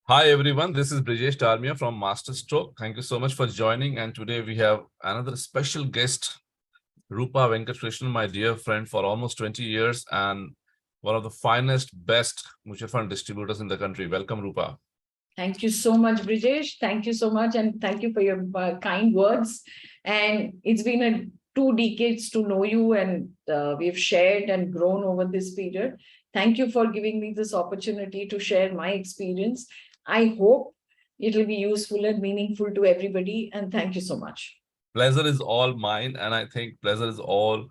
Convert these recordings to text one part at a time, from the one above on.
Hi everyone, this is Brijesh Darmia from Masterstroke. Thank you so much for joining, and today we have another special guest, Roopa Venkatkrishnan, my dear friend for almost 20 years and one of the finest, best mutual fund distributors in the country. Welcome, Roopa. Thank you so much, Brijesh. Thank you so much, and thank you for your kind words. And it's been 2 decades to know you, and we've shared and grown over this period. Thank you for giving me this opportunity to share my experience. I hope it will be useful and meaningful to everybody, and thank you so much. Pleasure is all mine, and I think pleasure is all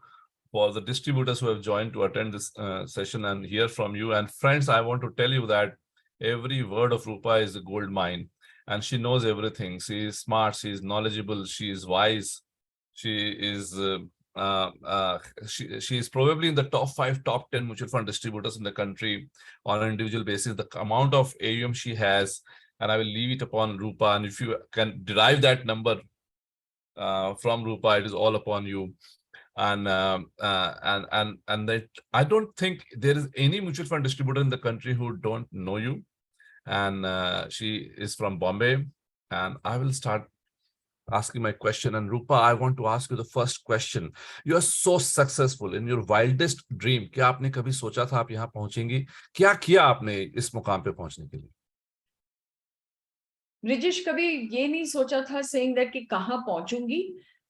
for the distributors who have joined to attend this session and hear from you. And friends, I want to tell you that every word of Roopa is a gold mine, and she knows everything. She is smart, she is knowledgeable, she is wise, she is she is probably in the top 5, top 10 mutual fund distributors in the country on an individual basis. The amount of AUM she has, and I will leave it upon Roopa. And if you can derive that number from Roopa, it is all upon you. And that I don't think there is any mutual fund distributor in the country who don't know you. And she is from Bombay, and I will start asking my question. And Roopa, I want to ask you the first question. You are so successful in your wildest dream. क्या आपने कभी सोचा था आप यहाँ पहुंचेंगी? क्या किया आपने इस मुकाम पे पहुंचने के लिए? ब्रिजेश, कभी ये नहीं सोचा था सेइंग दैट कि कहाँ पहुंचूंगी,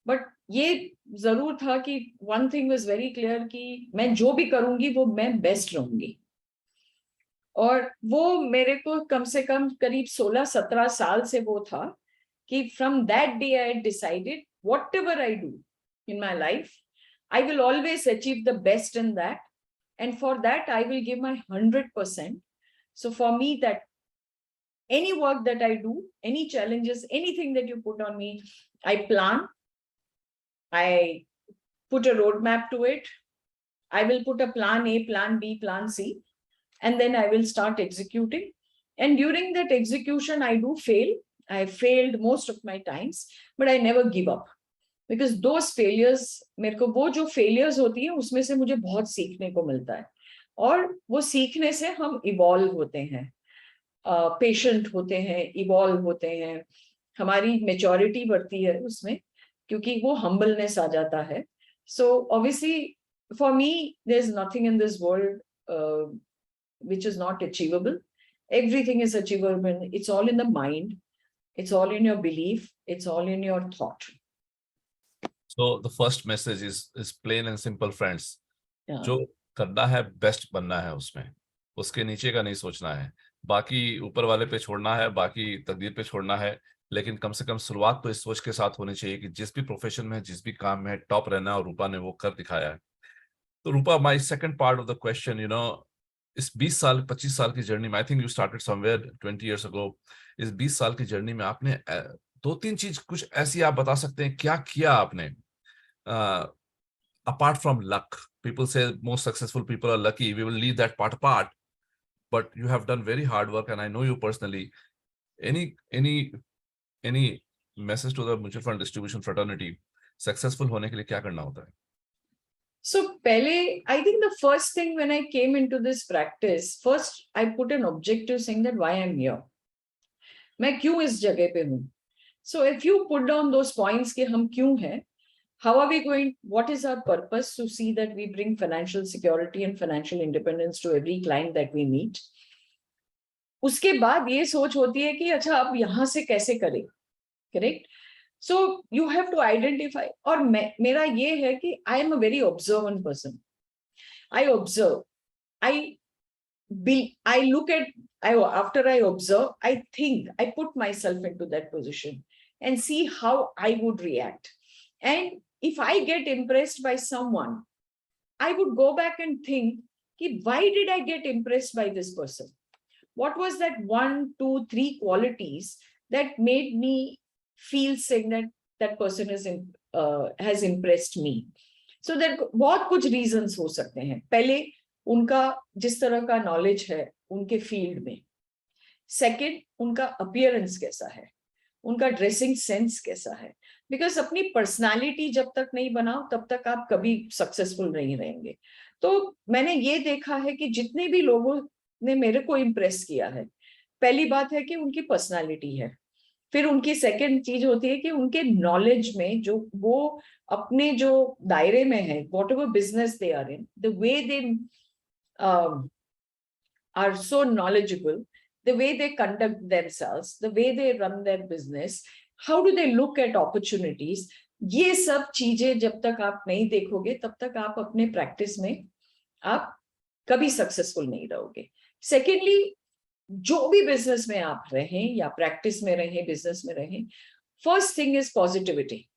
बट ये जरूर था कि one thing was very clear कि मैं जो भी करूंगी वो मैं बेस्ट रहूंगी। और वो मेरे को कम से कम करीब 16-17 साल से वो था कि from that day I decided whatever I do in my life, I will always achieve the best in that, and for that I will give my 100%. So for me, that any work that I do, any challenges, anything that you put on me, I plan, I put a roadmap to it. I will put a plan A, plan B, plan C, and then I will start executing. And during that execution, I do fail. I failed most of my times, but I never give up. Because those failures, मेरे को वो जो failures होती है उसमें से मुझे बहुत सीखने को मिलता है, और वो सीखने से हम इवॉल्व होते हैं, पेशेंट होते हैं, इवॉल्व होते हैं, हमारी मेच्योरिटी बढ़ती है उसमें, क्योंकि वो हम्बलनेस आ जाता है. So obviously for me there is nothing in this world which is not achievable. Everything is achievable. It's all in the mind. It's all in your belief. It's all in your thought. So the first message is plain and simple, friends. Yeah. जो करना है best बनना है, उसमें उसके नीचे का नहीं सोचना है, बाकी ऊपर वाले पे छोड़ना है, बाकी तकदीर पे छोड़ना है. लेकिन कम से कम शुरुआत तो इस सोच के साथ होनी चाहिए कि जिस भी प्रोफेशन में, जिस भी काम में टॉप रहना है, और रूपा ने वो कर दिखाया है. तो Rupa, my second part of the question, इस 20 साल 25 साल की जर्नी में, I think you started somewhere 20 years ago. इस 20 साल की जर्नी में आपने 2-3 चीज कुछ ऐसी आप बता सकते हैं क्या किया आपने? Apart from luck, people say most successful people are lucky. We will leave that part apart. But you have done very hard work, and I know you personally. Any message to the mutual fund distribution fraternity? Successful होने के लिए क्या करना होता है? So, Pele, I think the first thing when I came into this practice, first I put an objective saying that why I'm here. मैं क्यों इस जगह पे हूँ? So, if you put down those points कि हम क्यों हैं, how are we going, what is our purpose to see that we bring financial security and financial independence to every client that we meet? उसके बाद ये सोच होती है कि अच्छा अब यहाँ से कैसे करें, correct? So you have to identify. और मेरा ये है कि I am a very observant person. I observe. I look at, after I observe, I think, I put myself into that position and see how I would react. And if I get impressed by someone, I would go back and think, why did I get impressed by this person? What was that 1, 2, 3 qualities that made me feel saying that person has impressed me? So there बहुत कुछ reasons हो सकते हैं. पहले उनका जिस तरह का knowledge है उनके field में. Second, उनका appearance कैसा है, उनका dressing sense कैसा है. Because अपनी personality जब तक नहीं बनाओ तब तक आप कभी successful नहीं रहेंगे. तो मैंने ये देखा है कि जितने भी लोगों ने मेरे को impress किया है, पहली बात है कि उनकी पर्सनालिटी है। फिर उनकी सेकंड चीज होती है कि उनके नॉलेज में जो वो अपने जो दायरे में है, whatever business they are in, the way they are so knowledgeable, the way they conduct themselves, the way they run their business, how do they look at opportunities, ये सब चीजें जब तक आप नहीं देखोगे तब तक आप अपने प्रैक्टिस में आप कभी सक्सेसफुल नहीं रहोगे। सेकेंडली, जो भी बिजनेस में आप रहें या प्रैक्टिस में रहें, बिजनेस में रहें, first thing is positivity.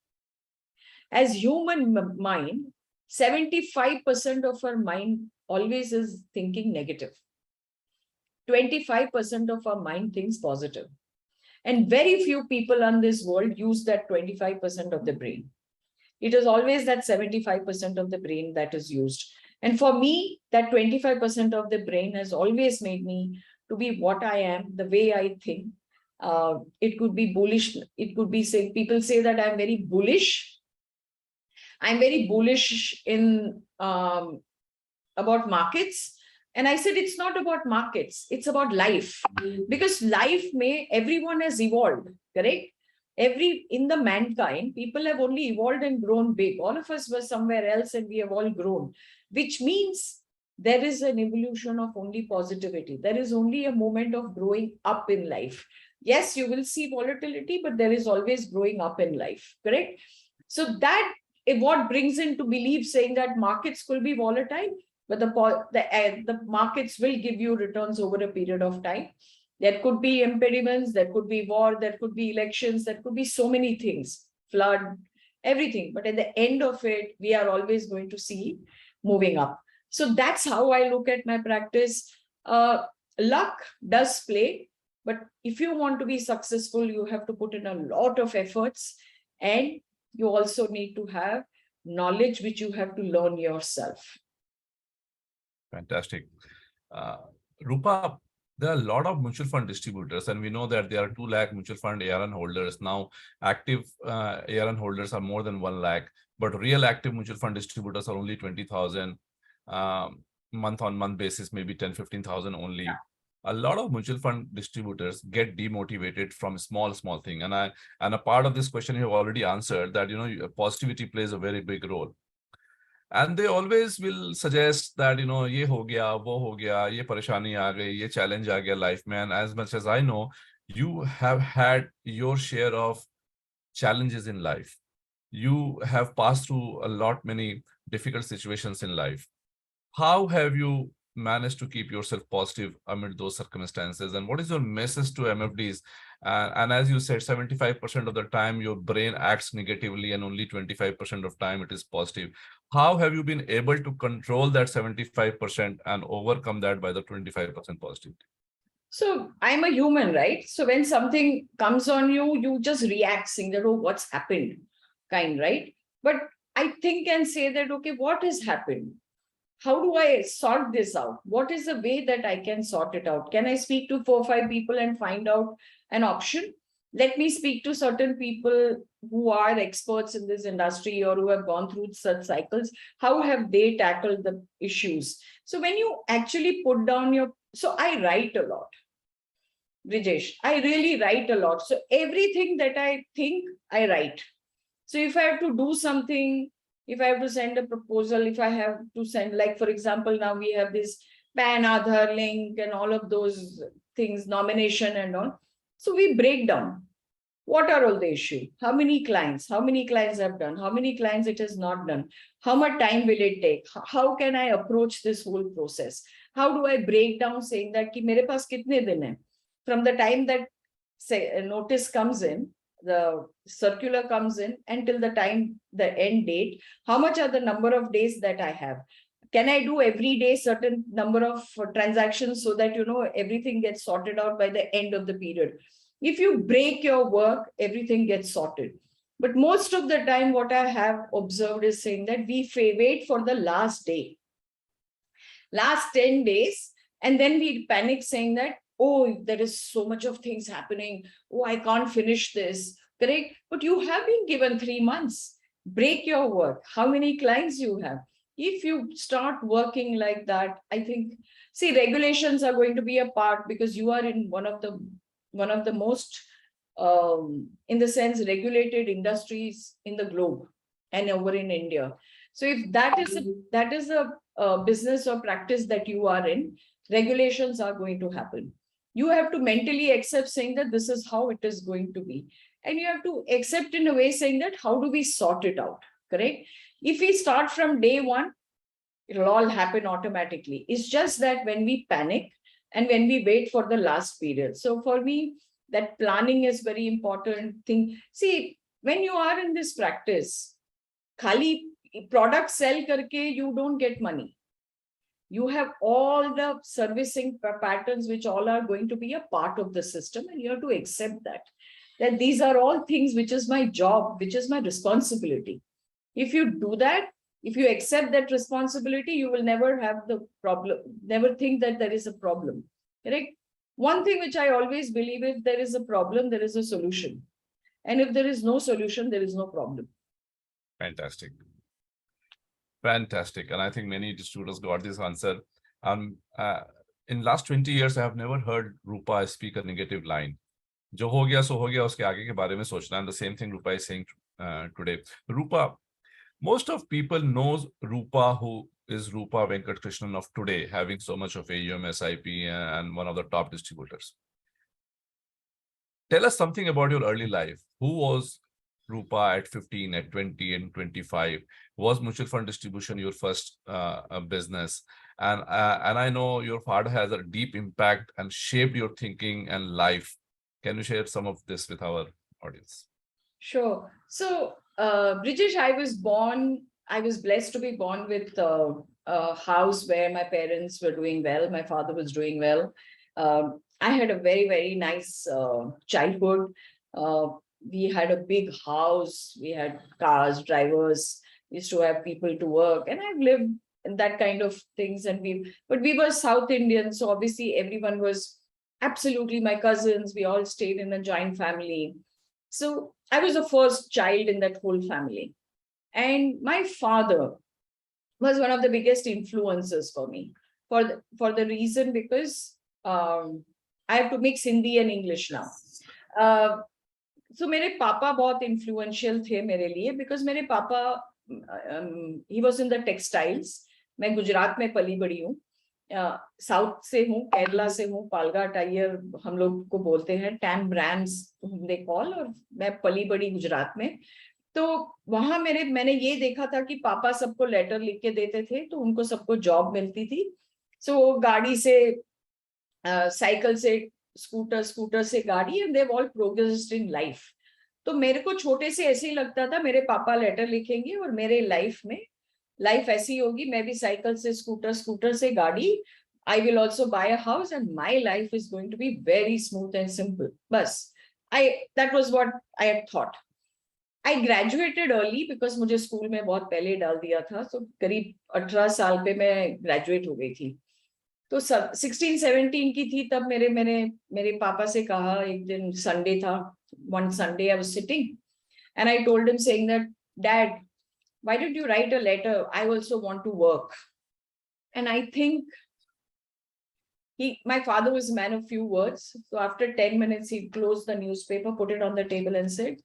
As human mind, 75% of our mind always is thinking negative. 25% of our mind thinks positive. And very few people on this world use that 25% of the brain. It is always that 75% of the brain that is used. And for me, that 25% of the brain has always made me to be what I am, the way I think. It could be bullish. It could be, say, people say that I'm very bullish. I'm very bullish in about markets. And I said, it's not about markets, it's about life. Because life may, everyone has evolved, correct? In the mankind, people have only evolved and grown big. All of us were somewhere else and we have all grown, which means there is an evolution of only positivity. There is only a moment of growing up in life. Yes, you will see volatility, but there is always growing up in life, correct? So that what brings into belief saying that markets could be volatile, but the markets will give you returns over a period of time. There could be impediments, there could be war, there could be elections, there could be so many things, flood, everything. But at the end of it, we are always going to see moving up. So that's how I look at my practice. Luck does play, but if you want to be successful, you have to put in a lot of efforts, and you also need to have knowledge which you have to learn yourself. Fantastic. Roopa, there are a lot of mutual fund distributors, and we know that there are 2 lakh mutual fund ARN holders. Now, active ARN holders are more than 1 lakh, but real active mutual fund distributors are only 20,000 month-on-month basis, maybe 10-15,000 only. Yeah. A lot of mutual fund distributors get demotivated from small thing. And a part of this question you have already answered that, you know, positivity plays a very big role. And they always will suggest that, you know, ye ho gaya, wo ho gaya, ye pareshani aa gayi, ye challenge aa gaya life mein. And as much as I know, you have had your share of challenges in life. You have passed through a lot many difficult situations in life. How have you managed to keep yourself positive amid those circumstances? And what is your message to MFDs? And as you said, 75% of the time your brain acts negatively and only 25% of time it is positive. How have you been able to control that 75% and overcome that by the 25% positivity? So I'm a human, right? So when something comes on you, you just react saying that, oh, what's happened? Kind, right? But I think and say that, okay, what has happened? How do I sort this out? What is the way that I can sort it out? Can I speak to 4 or 5 people and find out an option? Let me speak to certain people who are experts in this industry or who have gone through such cycles. How have they tackled the issues? So when you actually put down your, so I write a lot, Brijesh, I really write a lot. So everything that I think, I write. So if I have to do something, if I have to send a proposal, if I have to send, like, for example, now we have this PAN Aadhaar link and all of those things, nomination and all. So we break down. What are all the issues? How many clients have done? How many clients it has not done? How much time will it take? How can I approach this whole process? How do I break down saying that ki mere paas kitne din hai? From the time that say a notice comes in, the circular comes in until the time, the end date, how much are the number of days that I have? Can I do every day certain number of transactions so that, you know, everything gets sorted out by the end of the period? If you break your work, everything gets sorted. But most of the time, what I have observed is saying that we wait for the last day, last 10 days, and then we panic saying that, oh, there is so much of things happening. Oh, I can't finish this. Correct? But you have been given 3 months. Break your work. How many clients you have? If you start working like that, I think, see, regulations are going to be a part, because you are in one of the most, in the sense, regulated industries in the globe and over in India. So if that is a business or practice that you are in, regulations are going to happen. You have to mentally accept saying that this is how it is going to be. And you have to accept in a way saying that how do we sort it out, correct? If we start from day one, it'll all happen automatically. It's just that when we panic and when we wait for the last period. So for me, that planning is very important thing. See, when you are in this practice, khali product sell karke, you don't get money. You have all the servicing patterns, which all are going to be a part of the system, and you have to accept that these are all things which is my job, which is my responsibility. If you do that, if you accept that responsibility, you will never have the problem, never think that there is a problem, correct? One thing which I always believe, if there is a problem, there is a solution. And if there is no solution, there is no problem. Fantastic. Fantastic. And I think many distributors got this answer. In last 20 years, I have never heard Roopa speak a negative line. Jo ho gaya, so ho gaya, uske aage ke baare mein sochna. And the same thing Roopa is saying today. Roopa, most of people knows Roopa, who is Roopa Venkatkrishnan of today, having so much of AUM, SIP, and one of the top distributors. Tell us something about your early life. Who was Roopa at 15, at 20, and 25? Was mutual fund distribution your first business? And I know your father has a deep impact and shaped your thinking and life. Can you share some of this with our audience? Sure. So, Brijesh, I was blessed to be born with a house where my parents were doing well. My father was doing well. I had a very, very nice childhood. We had a big house. We had cars, drivers. We used to have people to work. And I've lived in that kind of things. But we were South Indian. So obviously everyone was absolutely my cousins. We all stayed in a joint family. So I was the first child in that whole family. And my father was one of the biggest influences for me, for the reason because I have to mix Hindi and English now. So मेरे पापा बहुत influential थे मेरे लिए, because मेरे पापा he was in the textiles. मैं गुजरात में पली बड़ी हूँ, साउथ से हूँ, केरला से हूँ, पालगा टायर हम लोग को बोलते हैं, टैम ब्रांड्स दे कॉल, और मैं पली बड़ी गुजरात में. तो वहां मैंने ये देखा था कि पापा सबको लेटर लिख के देते थे, तो उनको सबको जॉब मिलती थी. सो गाड़ी से, साइकिल से, स्कूटर से गाड़ी, and they've all progressed in life. तो मेरे को छोटे से ऐसे ही लगता था मेरे पापा लेटर लिखेंगे और मेरे लाइफ में लाइफ ऐसी होगी, मैं भी साइकिल से स्कूटर से गाड़ी, I will also buy a house and my life is going to be very smooth and simple. बस that was what I had thought. I graduated early because मुझे स्कूल में बहुत पहले डाल दिया था, तो करीब 18 साल पे मैं ग्रेजुएट हो गई थी. तो 16-17 की थी तब मेरे पापा से कहा, एक दिन संडे था, one Sunday I was sitting and I told him saying that, Dad, why did you write a letter? I also want to work. And I think my father was a man of few words. So after 10 minutes, he closed the newspaper, put it on the table and said,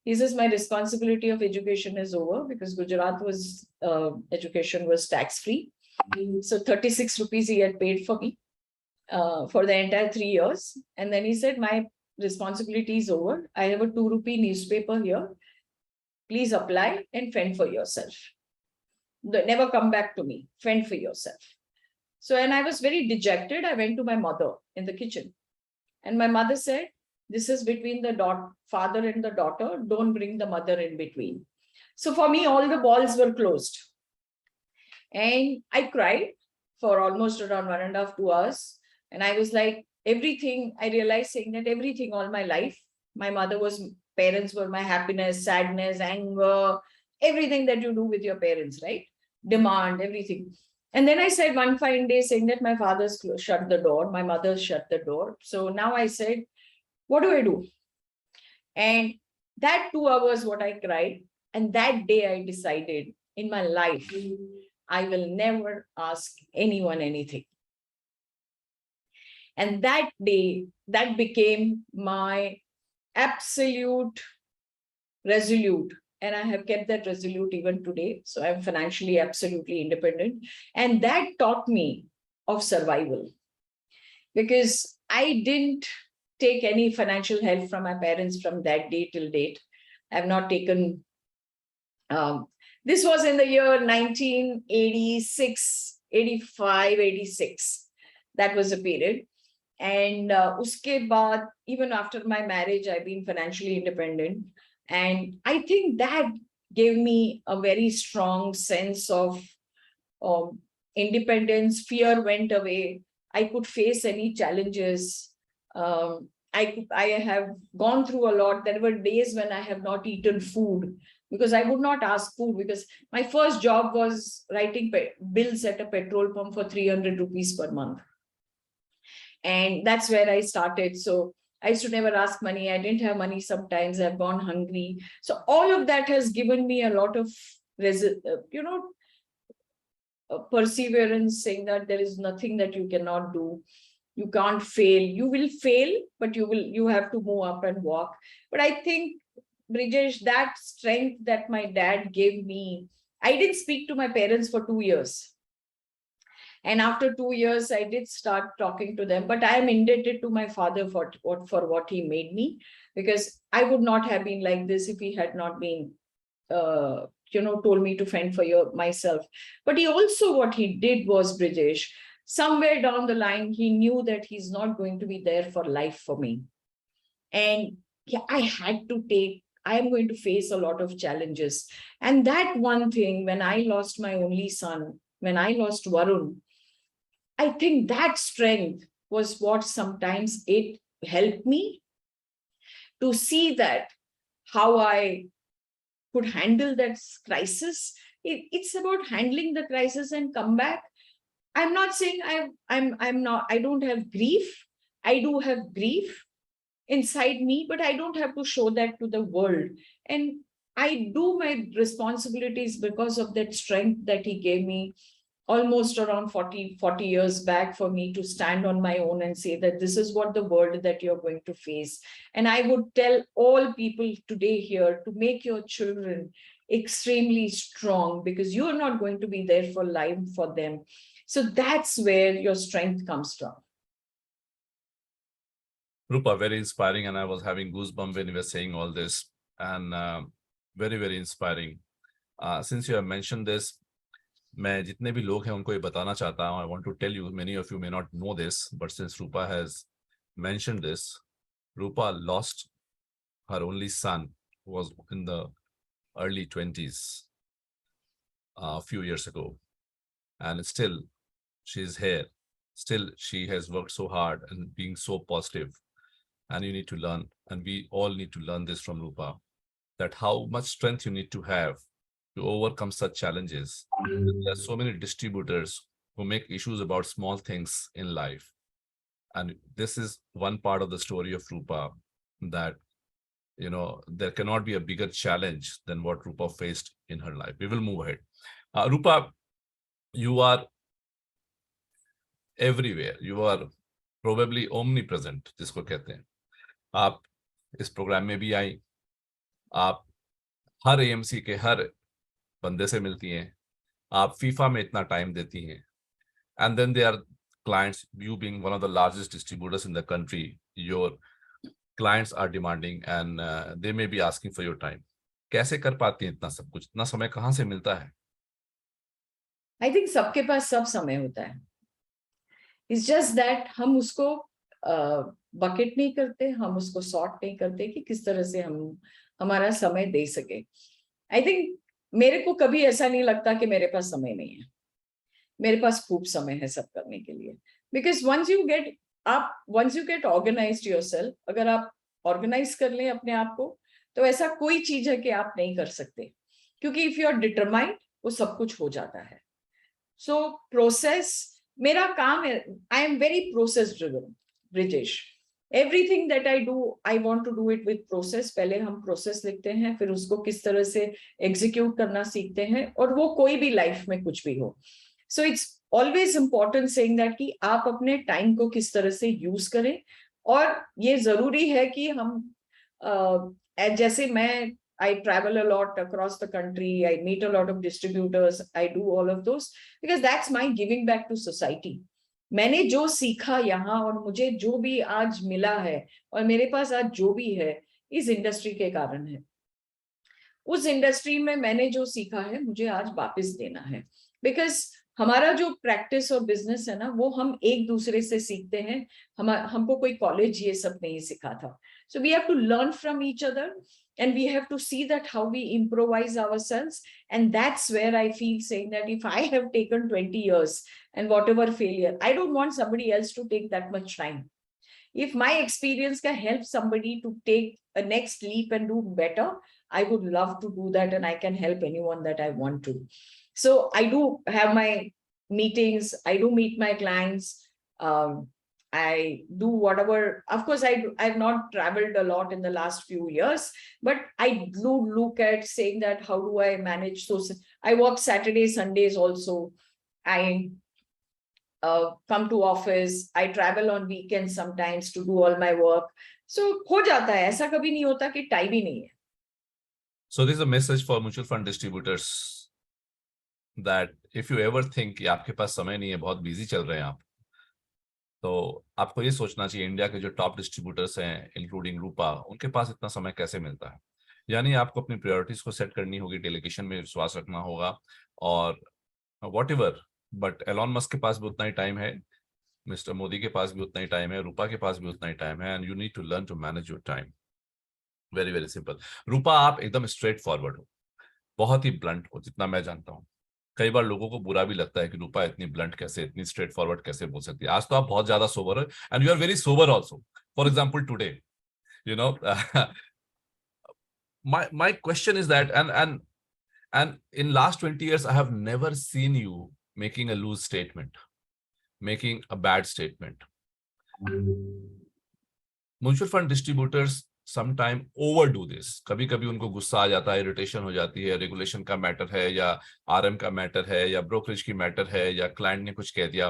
this is my responsibility of education is over, because Gujarat was, education was tax-free. So 36 rupees he had paid for me for the entire 3 years. And then he said, my responsibility is over. I have a 2 rupee newspaper here. Please apply and fend for yourself. Never come back to me. Fend for yourself. So, and I was very dejected. I went to my mother in the kitchen. And my mother said, this is between the father and the daughter. Don't bring the mother in between. So for me, all the balls were closed. And I cried for almost around 1.5 to 2 hours. And I was like, everything, I realized saying that everything all my life, my parents were my happiness, sadness, anger, everything that you do with your parents, right? Demand, everything. And then I said one fine day saying that my father's shut the door, my mother shut the door. So now I said, what do I do? And that 2 hours what I cried, and that day I decided in my life, I will never ask anyone anything. And that day, that became my absolute resolute. And I have kept that resolute even today. So I'm financially absolutely independent. And that taught me of survival, because I didn't take any financial help from my parents from that day till date. I've not taken, this was in the year 1986, 85, 86. That was a period. And uske baad, even after my marriage, I've been financially independent. And I think that gave me a very strong sense of independence. Fear went away. I could face any challenges. I have gone through a lot. There were days when I have not eaten food because I would not ask food, because my first job was writing bills at a petrol pump for 300 rupees per month. And that's where I started. So I used to never ask money. I didn't have money sometimes. I've gone hungry. So all of that has given me a lot of, perseverance, saying that there is nothing that you cannot do. You can't fail. You will fail, but you have to move up and walk. But I think, Brijesh, that strength that my dad gave me, I didn't speak to my parents for 2 years. And after 2 years, I did start talking to them, but I am indebted to my father for what he made me, because I would not have been like this if he had not been, told me to fend for myself. But he also, what he did was, Brijesh, somewhere down the line, he knew that he's not going to be there for life for me. And yeah, I am going to face a lot of challenges. And that one thing, when I lost my only son, when I lost Varun, I think that strength was what sometimes it helped me to see that how I could handle that crisis. It's about handling the crisis and come back. I'm not saying I don't have grief. I do have grief inside me, but I don't have to show that to the world. And I do my responsibilities because of that strength that he gave me almost around 40 years back, for me to stand on my own and say that this is what the world that you're going to face. And I would tell all people today here to make your children extremely strong, because you're not going to be there for life for them. So that's where your strength comes from. Roopa, very inspiring. And I was having goosebumps when you were saying all this, and very, very inspiring. Since you have mentioned this, मैं जितने भी लोग हैं उनको ये बताना चाहता हूँ. I want to tell you, many of you may not know this, but since Roopa has mentioned this, Roopa lost her only son, who was in the early 20s a few years ago. And still, she's here. Still, she has worked so hard and being so positive. And you need to learn, and we all need to learn this from Roopa, that how much strength you need to have to overcome such challenges. There are so many distributors who make issues about small things in life. And this is one part of the story of Roopa, that, there cannot be a bigger challenge than what Roopa faced in her life. We will move ahead. Roopa, you are everywhere. You are probably omnipresent, जिसको कहते हैं. आप इस programme में भी आई, आप हर AMC के हर बंदे से मिलती हैं, आप FIFA में इतना टाइम देती हैं, and then there are clients, you being one of the largest distributors in the country, your clients are demanding and they may be asking for your time. कैसे कर पाती हैं इतना सब कुछ? इतना समय कहाँ से मिलता है? I think सबके पास सब समय होता है. It's just that हम उसको बकेट नहीं करते, हम उसको सॉर्ट नहीं करते कि किस तरह से हम हमारा समय दे सके. I think मेरे को कभी ऐसा नहीं लगता कि मेरे पास समय नहीं है. मेरे पास खूब समय है सब करने के लिए. Because once you get organized yourself, अगर आप organize कर लें अपने आप को, तो ऐसा कोई चीज है कि आप नहीं कर सकते. क्योंकि if you are determined, वो सब कुछ हो जाता है. So process, मेरा काम है, I am very process driven, Brijesh. Everything that I do, I want to do it with process. पहले हम process लिखते हैं, फिर उसको किस तरह से execute करना सीखते हैं, और वो कोई भी life में कुछ भी हो. So it's always important saying that कि आप अपने time को किस तरह से use करें, और ये जरूरी है कि हम जैसे मैं I travel a lot across the country, I meet a lot of distributors, I do all of those because that's my giving back to society. मैंने जो सीखा यहाँ और मुझे जो भी आज मिला है और मेरे पास आज जो भी है इस इंडस्ट्री के कारण है. उस इंडस्ट्री में मैंने जो सीखा है मुझे आज वापस देना है, बिकॉज हमारा जो प्रैक्टिस और बिजनेस है ना वो हम एक दूसरे से सीखते हैं. हमको कोई कॉलेज ये सब नहीं सिखा था. So we have to learn from each other and we have to see that how we improvise ourselves, and that's where I feel saying that if I have taken 20 years and whatever failure, I don't want somebody else to take that much time. If my experience can help somebody to take a next leap and do better, I would love to do that, and I can help anyone that I want to. So I do have my meetings, I do meet my clients, I do whatever. Of course, I've not traveled a lot in the last few years, but I do look at saying that how do I manage? So I work Saturdays, Sundays also. I come to office. I travel on weekends sometimes to do all my work. So हो जाता है, ऐसा कभी नहीं होता कि time ही नहीं है. So this is a message for mutual fund distributors that if you ever think कि आपके पास समय नहीं है, बहुत बिजी चल रहे हैं आप, तो आपको ये सोचना चाहिए इंडिया के जो टॉप डिस्ट्रीब्यूटर्स हैं इंक्लूडिंग रूपा, उनके पास इतना समय कैसे मिलता है. यानी आपको अपनी प्रायोरिटीज को सेट करनी होगी, डेलीगेशन में विश्वास रखना होगा, और व्हाटएवर. बट एलॉन मस्क के पास भी उतना ही टाइम है, मिस्टर मोदी के पास भी उतना ही टाइम है, रूपा के पास भी उतना ही टाइम है, and you need to learn to manage your time. Very very simple. Rupa, आप एकदम स्ट्रेट फॉरवर्ड हो, बहुत ही ब्लंट हो, जितना मैं जानता हूँ. कई बार लोगों को बुरा भी लगता है कि रूपा इतनी ब्लंट कैसे, इतनी स्ट्रेट फॉरवर्ड कैसे बोल सकती है. आज तो आप बहुत ज्यादा सोबर हो, and you are very sober also. For example today, you know, my question is that, and in last 20 years I have never seen you making a loose statement, making a bad statement. Mutual fund distributors sometime overdo this. कभी कभी उनको गुस्सा आ जाता है, irritation हो जाती है, regulation का मैटर है या आरएम का मैटर है या ब्रोकरेज की मैटर है या क्लाइंट ने कुछ कह दिया.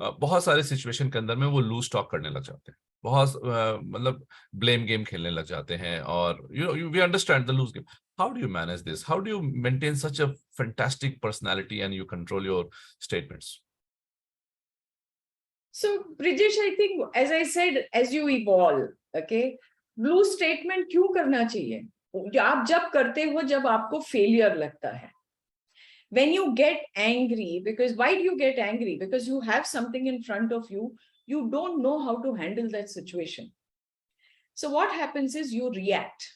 बहुत सारे सिचुएशन के अंदर में वो लूज टॉक करने लग जाते हैं, बहुत मतलब ब्लेम गेम खेलने लग जाते हैं, और we understand the loose game. How do you manage this? How do you maintain such a fantastic personality and you control your statements? So Brijesh, I think as I said, as you evolve, okay, blue statement क्यों करना चाहिए? आप जब करते हो जब आपको failure लगता है. When you get angry, because why do you get angry? Because you have something in front of you, you don't know how to handle that situation. So what happens is you react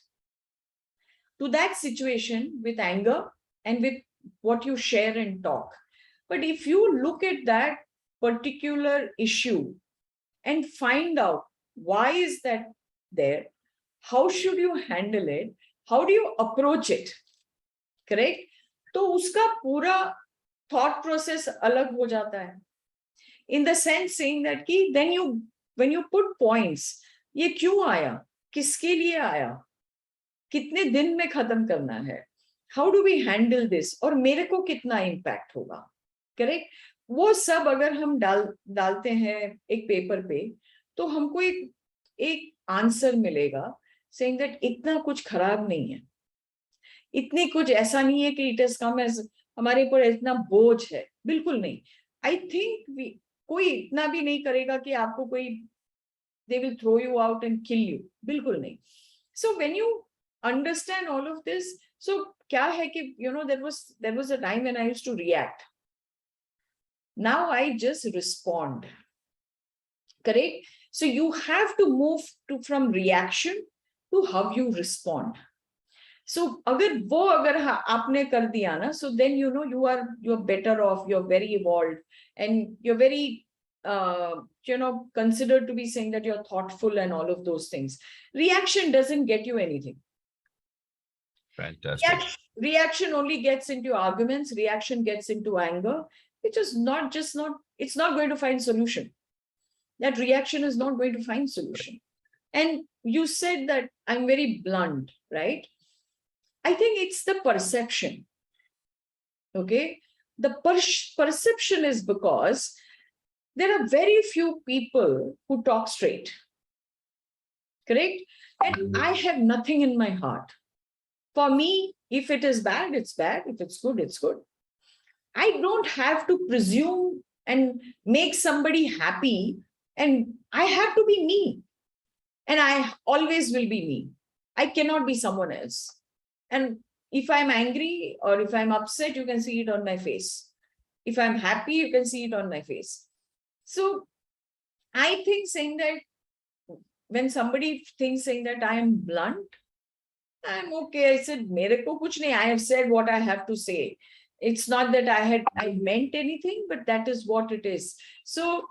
to that situation with anger and with what you share and talk. But if you look at that particular issue and find out why is that there, how should you handle it, how do you approach it, correct? तो उसका पूरा thought process अलग हो जाता है, in the sense saying that कि then you when you put points, ये क्यों आया, किसके लिए आया, कितने दिन में खत्म करना है, how do we handle this, और मेरे को कितना impact होगा, correct? वो सब अगर हम डालते हैं एक पेपर पे, तो हमको एक आंसर मिलेगा saying that इतना कुछ खराब नहीं है, इतनी कुछ ऐसा नहीं है कि इट इज कम एज हमारे ऊपर इतना बोझ है, बिल्कुल नहीं. आई थिंक कोई इतना भी नहीं करेगा कि आपको कोई they will throw you out and kill you, बिल्कुल नहीं. So when you understand all of this, so क्या है कि you know there was a time when I used to react. Now I just respond, correct? So you have to move from reaction to how you respond. So अगर आपने कर दिया ना, so then you know you're better off, you're very evolved, and you're very considered to be saying that you're thoughtful and all of those things. Reaction doesn't get you anything. Fantastic. Reaction only gets into arguments, reaction gets into anger, which is it's not going to find solution. That reaction is not going to find solution. And you said that I'm very blunt, right? I think it's the perception. Okay. The perception is because there are very few people who talk straight. Correct? And I have nothing in my heart. For me, if it is bad, it's bad. If it's good, it's good. I don't have to presume and make somebody happy. And I have to be me. And I always will be me. I cannot be someone else. And if I'm angry or if I'm upset, you can see it on my face. If I'm happy, you can see it on my face. So I think saying that when somebody thinks saying that I am blunt, I'm okay. I said, mere ko kuch nahi. I have said what I have to say. It's not that I meant anything, but that is what it is. So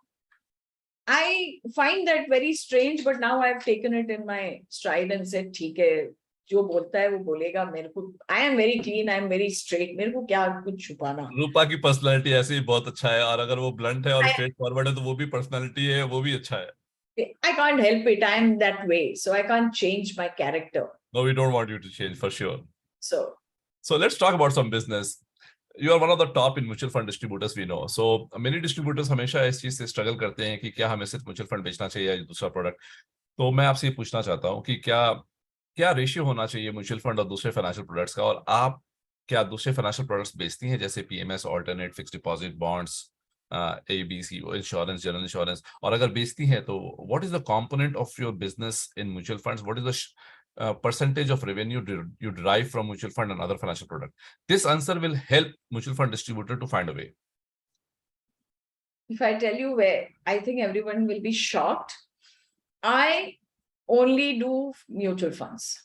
I find that very strange, but now I've taken it in my stride and said, ठीक है, जो बोलता है वो बोलेगा. मेरे को, I am very clean, I am very straight. मेरे को क्या कुछ छुपाना. रूपा की पर्सनालिटी ऐसे ही बहुत अच्छा है, और अगर वो ब्लंट है और I, स्ट्रेट फॉरवर्ड है तो वो भी पर्सनालिटी है, वो भी अच्छा है. I can't help it. I am that way, so I can't change my character. No, we don't want you to change for sure. So let's talk about some business. You are one of the top in mutual fund distributors we know. So many distributors हमेशा इस चीज से struggle करते हैं कि क्या हमें सिर्फ म्यूचुअल फंड बेचना चाहिए या दूसरा प्रोडक्ट. तो मैं आपसे ये पूछना चाहता हूँ कि क्या क्या रेशियो होना चाहिए म्यूचुअल फंड और दूसरे फाइनेंशियल प्रोडक्ट्स का, और आप क्या दूसरे फाइनेंशियल प्रोडक्ट्स बेचती हैं जैसे PMS, alternate, fixed deposit, bonds, ABC, insurance, general insurance, और अगर बेचती हैं तो what is the component of your business in mutual funds, what is the percentage of revenue you derive from mutual fund and other financial product? This answer will help mutual fund distributor to find a way. if I tell you where, I think everyone will be shocked. I only do mutual funds.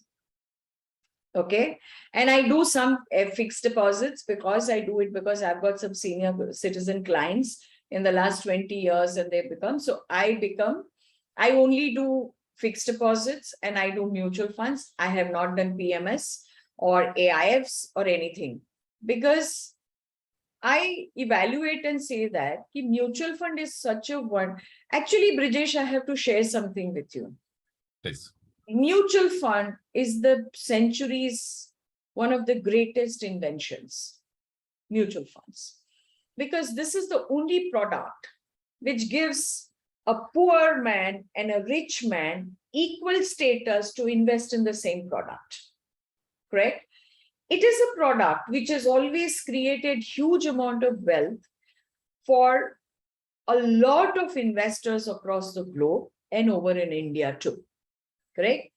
Okay. And I do some fixed deposits because I do it because I've got some senior citizen clients in the last 20 years and they've become, so I only do fixed deposits and I do mutual funds. I have not done PMS or AIFs or anything because I evaluate and say that mutual fund is such a one. Actually, Brijesh, I have to share something with you. Please. Mutual fund is the century's one of the greatest inventions, mutual funds, because this is the only product which gives a poor man and a rich man equal status to invest in the same product. Correct? It is a product which has always created huge amount of wealth for a lot of investors across the globe and over in India too. Correct?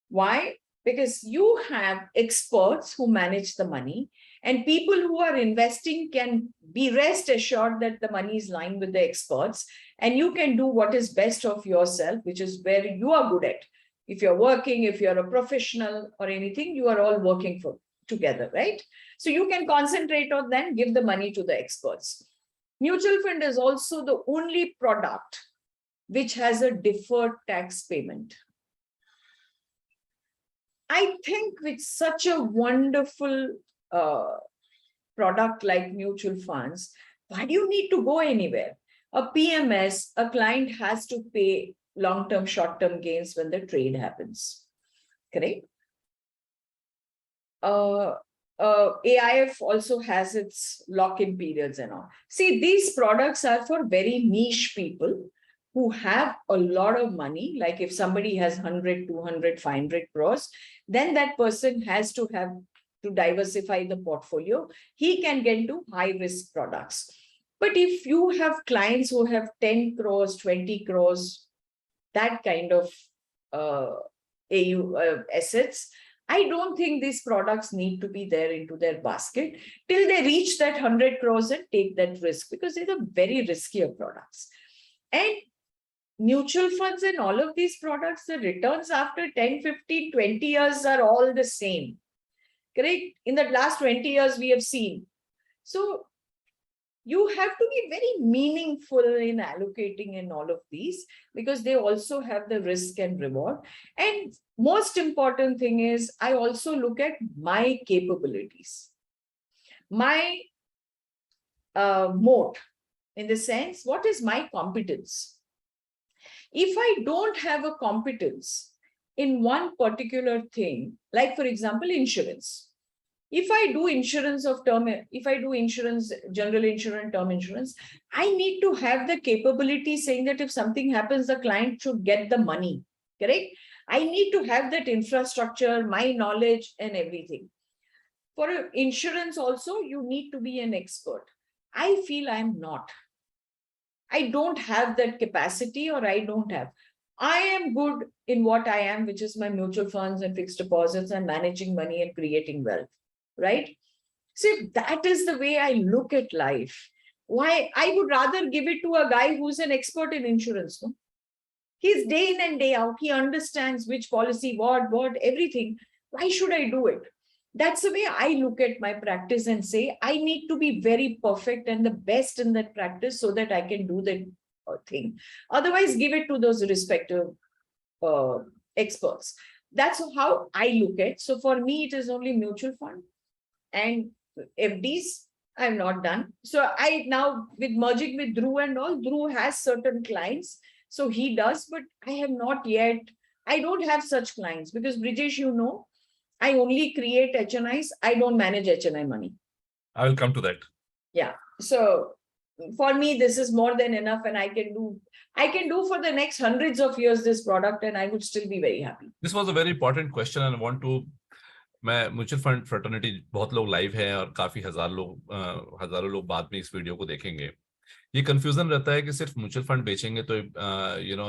Why? Because you have experts who manage the money, and people who are investing can be rest assured that the money is lying with the experts, and you can do what is best of yourself, which is where you are good at. If you're working, if you're a professional or anything, you are all working together, right? So you can concentrate on that, give the money to the experts. Mutual fund is also the only product which has a deferred tax payment. I think with such a wonderful product like mutual funds, why do you need to go anywhere? A PMS, a client has to pay long-term, short-term gains when the trade happens. Correct? AIF also has its lock-in periods and all. See, these products are for very niche people who have a lot of money. Like if somebody has 100, 200, 500 crores, then that person has to have to diversify the portfolio. He can get into high risk products. But if you have clients who have 10 crores, 20 crores, that kind of assets, I don't think these products need to be there into their basket till they reach that 100 crores and take that risk, because these are very riskier products. And mutual funds and all of these products, the returns after 10, 15, 20 years are all the same. Correct? In the last 20 years, we have seen. So you have to be very meaningful in allocating in all of these, because they also have the risk and reward. And most important thing is, I also look at my capabilities, my moat, in the sense, what is my competence? if I don't have a competence in one particular thing, like for example, insurance. If I do insurance of term, if I do insurance, general insurance, term insurance, I need to have the capability saying that if something happens, the client should get the money, correct? I need to have that infrastructure, my knowledge and everything. For insurance also, you need to be an expert. I feel I'm not. I don't have that capacity, or I don't have. I am good in what I am, which is my mutual funds and fixed deposits and managing money and creating wealth, right? So if that is the way I look at life, why I would rather give it to a guy who's an expert in insurance. No? He's day in and day out. He understands which policy, what, everything. Why should I do it? That's the way I look at my practice and say, I need to be very perfect and the best in that practice so that I can do that thing. Otherwise, give it to those respective experts. That's how I look at. So for me, it is only mutual fund and FDs. I'm not done. So I now, with merging with Dhruv and all, Dhruv has certain clients. So he does, but I have not yet. I don't have such clients because Brijesh, you know, I only create HNIs. I don't manage HNI money. I will come to that. Yeah. So for me, this is more than enough, and I can do for the next hundreds of years this product, and I would still be very happy. This was a very important question, and I want to. मैं mutual fund fraternity बहुत लोग live हैं और काफी हजारों लोग बाद में इस वीडियो को देखेंगे. ये कंफ्यूजन रहता है कि सिर्फ म्यूचुअल फंड बेचेंगे तो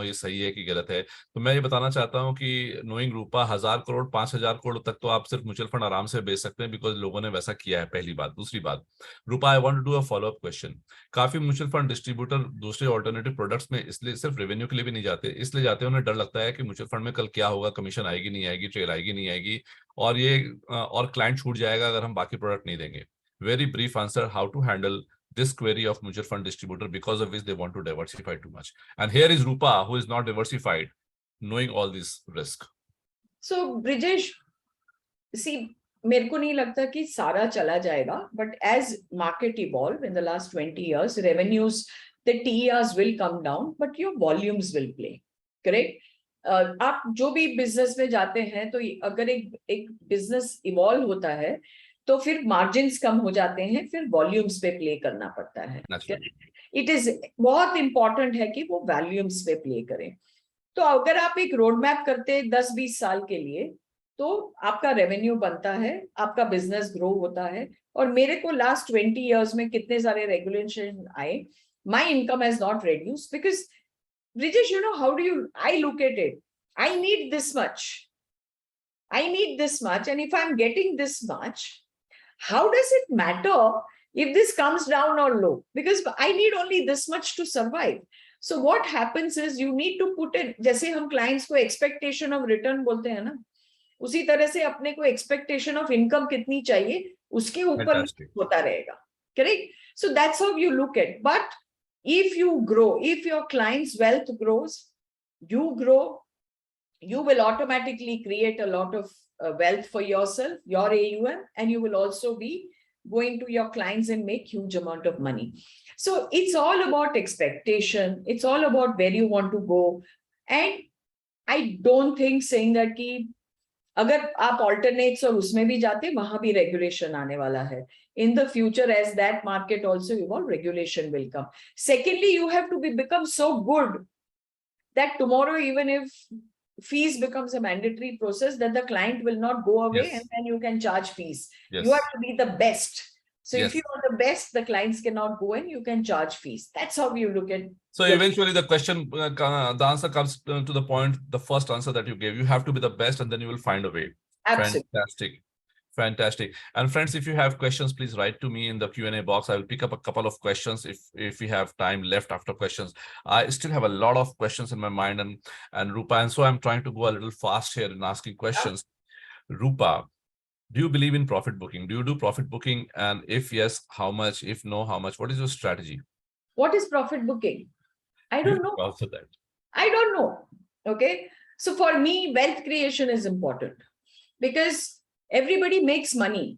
ये सही है कि गलत है. तो मैं ये बताना चाहता हूं कि नोइंग रूपा 1000 करोड़ 5000 करोड़ तक तो आप सिर्फ म्यूचुअल फंड आराम से बेच सकते हैं, बिकॉज लोगों ने वैसा किया है. पहली बात. दूसरी बात, Rupa, I want to do a follow up question. काफी म्यूचुअल फंड डिस्ट्रीब्यूटर दूसरे ऑल्टरनेटिव प्रोडक्ट्स में इसलिए सिर्फ रेवेन्यू के लिए भी नहीं जाते, इसलिए जाते हैं उन्हें डर लगता है कि म्यूचुअल फंड में कल क्या होगा, कमीशन आएगी नहीं आएगी, ट्रेल आएगी नहीं आएगी, और क्लाइंट छूट जाएगा अगर हम बाकी प्रोडक्ट नहीं देंगे. Very brief answer, how to handle this query of mutual fund distributor because of which they want to diversify too much. And here is Roopa, who is not diversified, knowing all this risk. So Brijesh, see, मेरे को नहीं लगता कि सारा चला जाएगा, but as market evolve in the last 20 years, revenues, the TERs will come down, but your volumes will play, correct? आप जो भी business में जाते हैं, तो अगर एक business evolve होता है, तो फिर मार्जिन्स कम हो जाते हैं, फिर वॉल्यूम्स पे प्ले करना पड़ता है. इट इज बहुत इंपॉर्टेंट है कि वो वॉल्यूम्स पे प्ले करें. तो अगर आप एक रोड मैप करते हैं 10-20 साल के लिए, तो आपका रेवेन्यू बनता है, आपका बिजनेस ग्रो होता है. और मेरे को लास्ट 20 इयर्स में कितने सारे रेगुलेशन आए, my income has not reduced because Brijesh, you know how do you, I look at it, I need this much, and if I am getting this much, how does it matter if this comes down or low? Because I need only this much to survive. So what happens is you need to put it, जैसे हम clients को expectation of return बोलते हैं ना, उसी तरह से अपने को expectation of income कितनी चाहिए, उसके ऊपर होता रहेगा. Correct? So that's how you look at. But if you grow, if your client's wealth grows, you grow, you will automatically create a lot of wealth for yourself, your AUM, and you will also be going to your clients and make huge amount of money. So it's all about expectation. It's all about where you want to go. And I don't think saying that कि अगर आप alternates और उसमें भी जाते, वहां भी regulation आने वाला है. In the future, as that market also evolve, regulation will come. Secondly, you have to become so good that tomorrow, even if fees becomes a mandatory process, that the client will not go away, yes, and then you can charge fees. Yes. You have to be the best. So yes, if you are the best, the clients cannot go and you can charge fees. That's how you look at. So eventually the question, the answer comes to the point, the first answer that you gave, you have to be the best and then you will find a way. Absolutely. Fantastic. And friends, if you have questions, please write to me in the Q&A box. I will pick up a couple of questions if we have time left after questions. I still have a lot of questions in my mind, and Roopa, and so I'm trying to go a little fast here in asking questions. Roopa, do you believe in profit booking? Do you do profit booking? And if yes, how much? If no, how much? What is your strategy? What is profit booking? I don't know. Also that. I don't know. Okay. So for me, wealth creation is important because everybody makes money.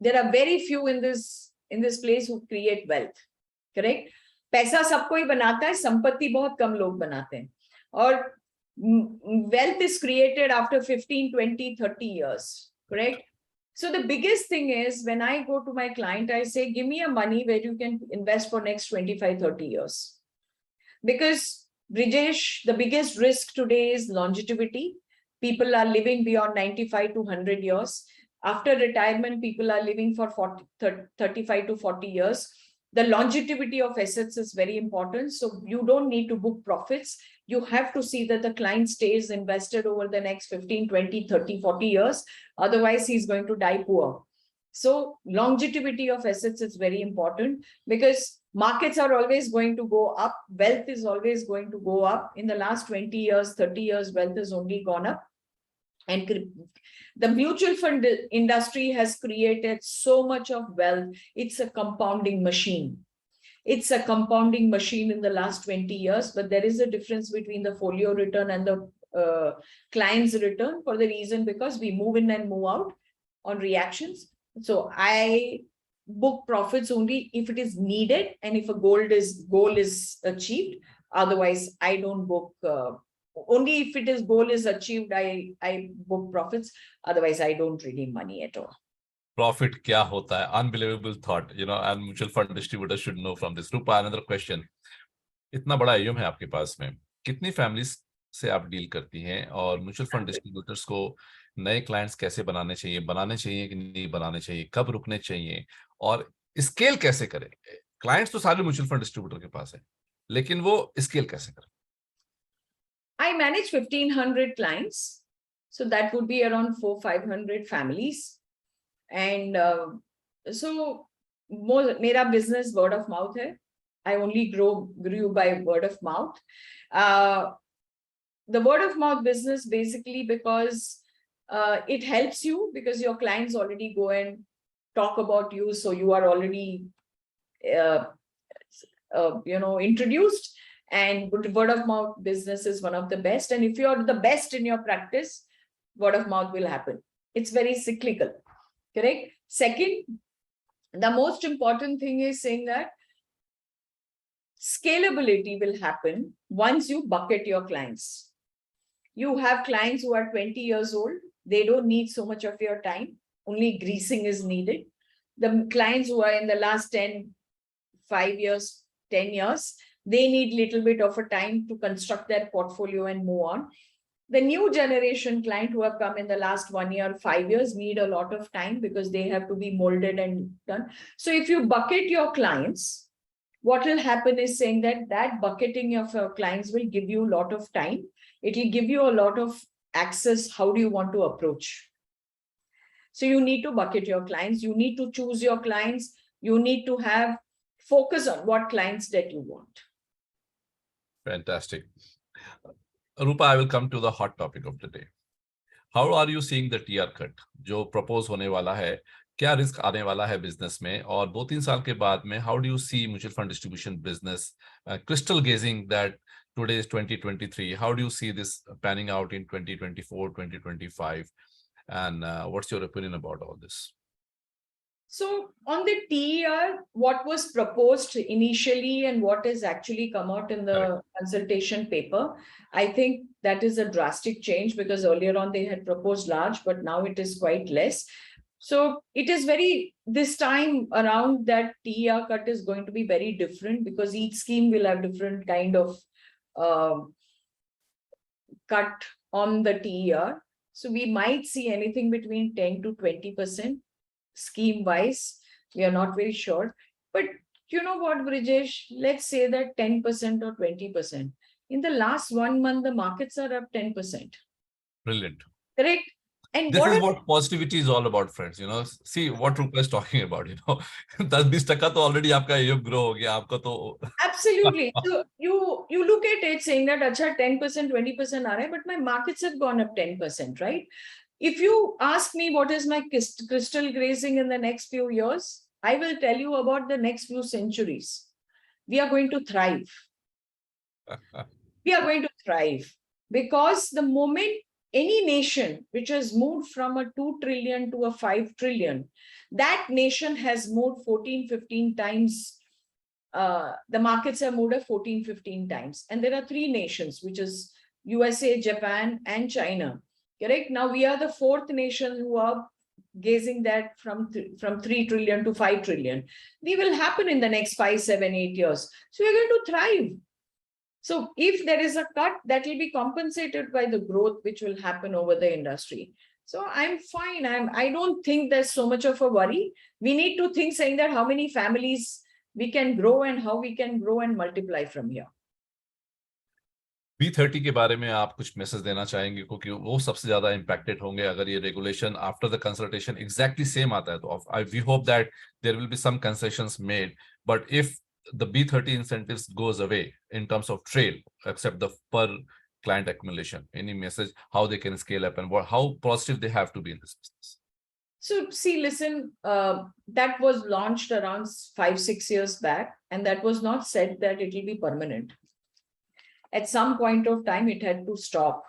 There are very few in this place who create wealth. Correct? पैसा सबको ही बनाता है, संपत्ति बहुत कम लोग बनाते हैं. or wealth is created after 15, 20, 30 years, correct? So the biggest thing is when I go to my client, I say, give me a money where you can invest for next 25, 30 years. Because Brijesh, the biggest risk today is longevity. People are living beyond 95 to 100 years. After retirement, people are living for 35 to 40 years. The longevity of assets is very important. So you don't need to book profits. You have to see that the client stays invested over the next 15, 20, 30, 40 years. Otherwise, he's going to die poor. So longevity of assets is very important because markets are always going to go up. Wealth is always going to go up. In the last 20 years, 30 years, wealth has only gone up. And the mutual fund industry has created so much of wealth. It's a compounding machine. It's a compounding machine in the last 20 years, but there is a difference between the folio return and the client's return for the reason because we move in and move out on reactions. So I book profits only if it is needed and if a goal is achieved. Otherwise, I don't book. Only if it is goal is achieved, I book profits. Otherwise, I don't redeem money at all. Profit क्या होता है? Unbelievable thought, and mutual fund distributors should know from this. Rupa, another question. इतना बड़ा AUM है आपके पास में, कितनी families से आप डील करती हैं और म्यूचुअल फंड डिस्ट्रीब्यूटर्स को नए क्लाइंट्स कैसे बनाने चाहिए कि नहीं बनाने चाहिए, कब रुकने चाहिए और स्केल कैसे करें? क्लाइंट्स तो सारे म्यूचुअल फंड डिस्ट्रीब्यूटर के पास है, लेकिन वो स्केल कैसे करें? I manage 1,500 clients. So that would be around 400-500 families. And so mera business word of mouth hai. I only grew by word of mouth. The word of mouth business basically because it helps you because your clients already go and talk about you. So you are already, introduced. And word of mouth business is one of the best. And if you're the best in your practice, word of mouth will happen. It's very cyclical, correct? Second, the most important thing is saying that scalability will happen once you bucket your clients. You have clients who are 20 years old. They don't need so much of your time. Only greasing is needed. The clients who are in the last 5 years, 10 years, they need little bit of a time to construct their portfolio and move on. The new generation client who have come in the last 1 year, 5 years need a lot of time because they have to be molded and done. So if you bucket your clients, what will happen is saying that bucketing of your clients will give you a lot of time. It will give you a lot of access. How do you want to approach? So you need to bucket your clients. You need to choose your clients. You need to have focus on what clients that you want. Fantastic. Rupa, I will come to the hot topic of the day. How are you seeing the TR cut जो propose होने वाला है? क्या risk आने वाला है business में? और 2-3 साल के बाद में how do you see mutual fund distribution business crystal gazing that today is 2023? How do you see this panning out in 2024, 2025? And what's your opinion about all this? So on the TER, what was proposed initially and what has actually come out in the consultation paper, I think that is a drastic change because earlier on they had proposed large, but now it is quite less. So it is this time around that TER cut is going to be very different because each scheme will have different kind of cut on the TER. So we might see anything between 10 to 20%. Scheme wise, we are not very sure. But you know what, Brijesh, let's say that 10% or 20%. In the last 1 month, the markets are up 10%. Brilliant. Correct. And this is what positivity is all about, friends. See what Roopa is talking about. 10-20% to already आपका AUM grow हो गया, आपका तो. Absolutely. So you look at it saying that अच्छा 10%, 20% आ रहा है, but my markets have gone up 10%, right? If you ask me what is my crystal gazing in the next few years, I will tell you about the next few centuries. We are going to thrive. We are going to thrive because the moment any nation which has moved from a 2 trillion to a 5 trillion, that nation has moved 14, 15 times. The markets have moved 14, 15 times. And there are 3 nations, which is USA, Japan, and China. Correct? Now we are the fourth nation who are gazing that from 3 trillion to 5 trillion. We will happen in the next 5, 7, 8 years. So we're going to thrive. So if there is a cut, that will be compensated by the growth which will happen over the industry. So I'm fine. I don't think there's so much of a worry. We need to think saying that how many families we can grow and how we can grow and multiply from here. B30 के बारे में आप कुछ message देना चाहेंगे, क्योंकि वो सबसे ज्यादा इम्पैक्टेड होंगे अगर ये regulation after the consultation exactly same आता है तो we hope that there will be some concessions made, but if the B30 incentives goes away in terms of trail, except the per client accumulation, any message how they can scale up and how positive they have to be in this business? So see, listen, that was launched around 5, 6 years back, and that was not said that it will be permanent. At some point of time, it had to stop.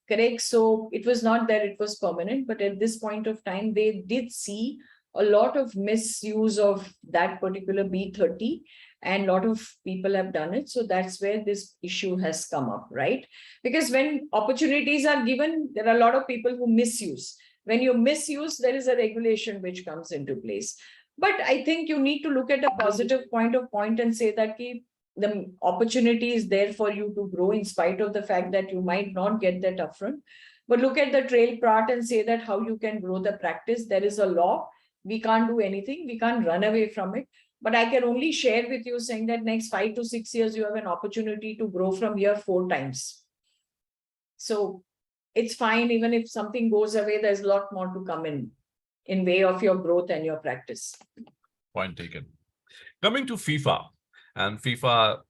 Correct? So it was not that it was permanent, but at this point of time, they did see a lot of misuse of that particular B30, and a lot of people have done it. So that's where this issue has come up, right? Because when opportunities are given, there are a lot of people who misuse. When you misuse, there is a regulation which comes into place. But I think you need to look at a positive point and say that the opportunity is there for you to grow in spite of the fact that you might not get that upfront. But look at the trail part and say that how you can grow the practice. There is a law. We can't do anything. We can't run away from it. But I can only share with you saying that next 5 to 6 years, you have an opportunity to grow from here 4 times. So it's fine. Even if something goes away, there's a lot more to come in way of your growth and your practice. Point taken. Coming to FIFA, and FIFA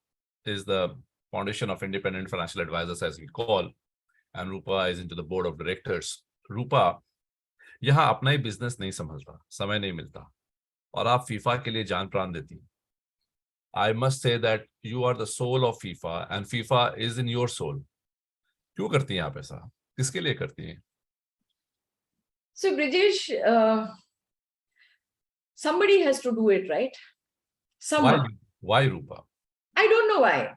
is the Foundation of Independent Financial Advisors, as we call, and Roopa is into the board of directors. Roopa, यहाँ अपना ही business नहीं समझ रहा, समय नहीं मिलता, और आप फीफा के लिए जान प्राण देती। I must say that you are the soul of FIFA and FIFA is in your soul. क्यों करती हैं आप ऐसा? किसके लिए करती हैं? So Brijesh, somebody has to do it, right? Someone. Why Roopa? I don't know why.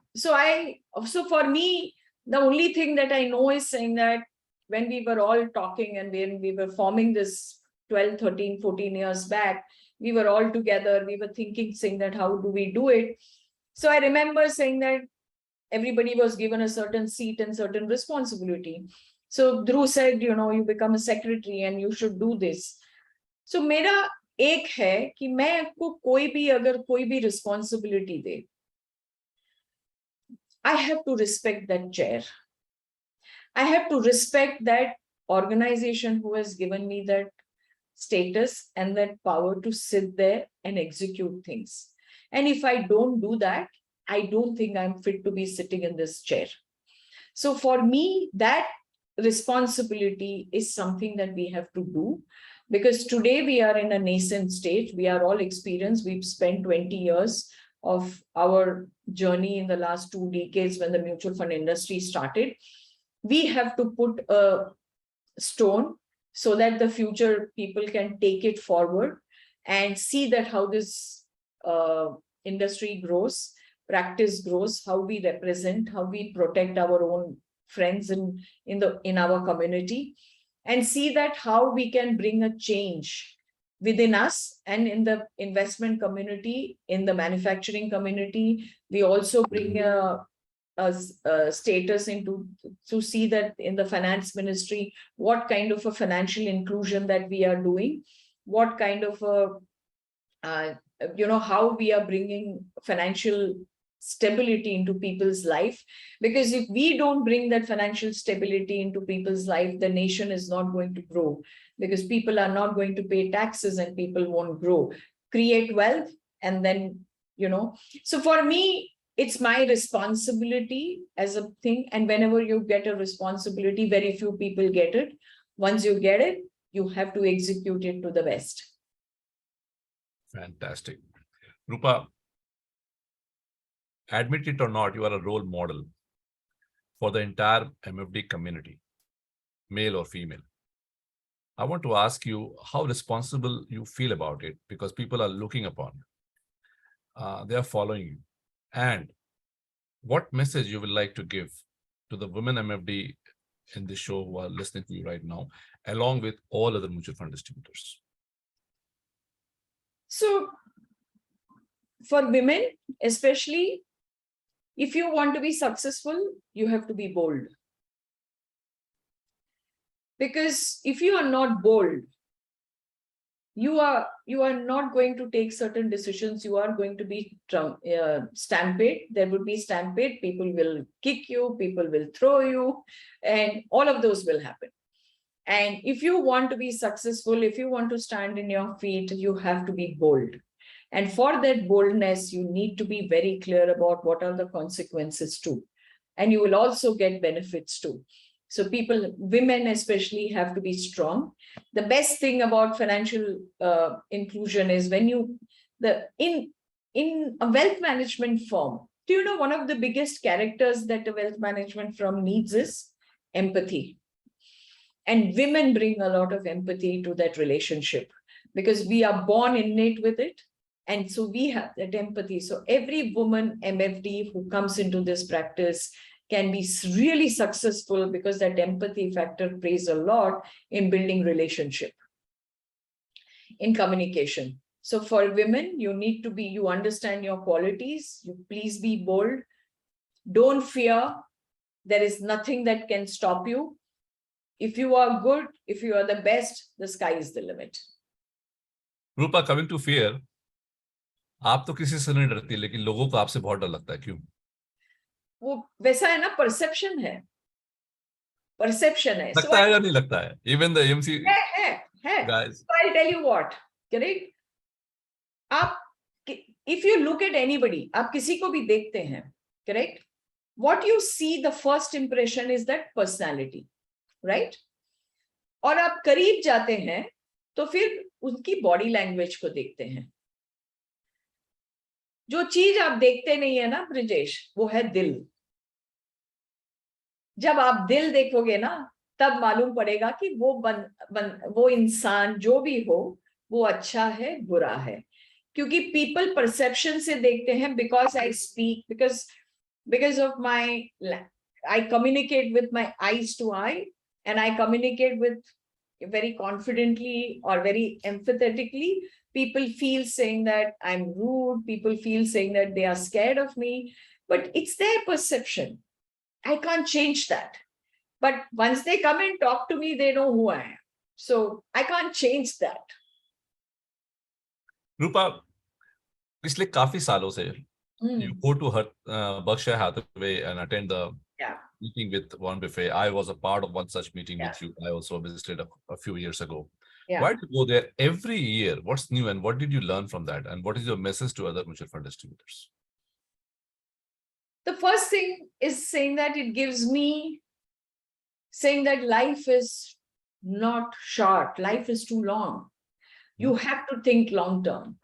So for me, the only thing that I know is saying that when we were all talking and when we were forming this 12, 13, 14 years back, we were all together, we were thinking, saying that how do we do it? So I remember saying that everybody was given a certain seat and certain responsibility. So Dhruv said, you become a secretary and you should do this. So मेरा एक है कि मैं आपको कोई भी अगर कोई भी responsibility they, I have to respect that chair. I have to respect that organization who has given me that status and that power to sit there and execute things. And if I don't do that, I don't think I'm fit to be sitting in this chair. So for me, that responsibility is something that we have to do, because today we are in a nascent stage. We are all experienced. We've spent 20 years of our journey in the last 2 decades when the mutual fund industry started. We have to put a stone so that the future people can take it forward and see that how this industry grows, practice grows, how we represent, how we protect our own friends in our community, and see that how we can bring a change within us and in the investment community, in the manufacturing community. We also bring a status to see that in the finance ministry, what kind of a financial inclusion that we are doing, what kind of how we are bringing financial stability into people's life. Because if we don't bring that financial stability into people's life, the nation is not going to grow, because people are not going to pay taxes and people won't grow. Create wealth and then, so for me, it's my responsibility as a thing. And whenever you get a responsibility, very few people get it. Once you get it, you have to execute it to the best. Fantastic. Roopa, admit it or not, you are a role model for the entire MFD community, male or female. I want to ask you how responsible you feel about it, because people are looking upon you. They are following you. And what message you would like to give to the women MFD in this show who are listening to you right now, along with all other mutual fund distributors? So for women, especially, if you want to be successful, you have to be bold. Because if you are not bold, you are not going to take certain decisions. You are going to be stampede. There will be stampede. People will kick you, people will throw you, and all of those will happen. And if you want to be successful, if you want to stand in your feet, you have to be bold. And for that boldness, you need to be very clear about what are the consequences too. And you will also get benefits too. So people, women especially, have to be strong. The best thing about financial inclusion is when you, in a wealth management firm, do you know one of the biggest characters that a wealth management firm needs is empathy. And women bring a lot of empathy to that relationship because we are born innate with it. And so we have that empathy. So every woman MFD who comes into this practice can be really successful because that empathy factor plays a lot in building relationship, in communication. So for women, you need to be, you understand your qualities, you please be bold. Don't fear. There is nothing that can stop you. If you are good, if you are the best, the sky is the limit. Rupa, coming to fear, आप तो किसी से नहीं डरती, लेकिन लोगों को आपसे बहुत डर लगता है, क्यों? वो वैसा है ना, परसेप्शन है, परसेप्शन है. लगता है या नहीं लगता है? Even the AMC guys. So I'll tell you what, correct? आप, if you look at anybody, आप किसी को भी देखते हैं, correct? What you see, the first impression is that personality, right? और आप करीब जाते हैं तो फिर उनकी बॉडी लैंग्वेज को देखते हैं. जो चीज आप देखते नहीं है ना ब्रिजेश, वो है दिल. जब आप दिल देखोगे ना, तब मालूम पड़ेगा कि वो इंसान जो भी हो, वो अच्छा है, बुरा है. क्योंकि people perception से देखते हैं. Because I speak, because of my, I communicate with my eyes to eye, and I communicate with very confidently or very empathetically. People feel saying that I'm rude. People feel saying that they are scared of me, but it's their perception. I can't change that. But once they come and talk to me, they know who I am. So I can't change that. Rupa, पिछले काफी सालों से you go to her Berkshire Hathaway and attend the meeting with Warren Buffett. I was a part of one such meeting with you. I also visited a few years ago. Why do you go there every year? What's new and what did you learn from that? And what is your message to other mutual fund distributors? The first thing is saying that it gives me, saying that life is not short. Life is too long. You have to think long term.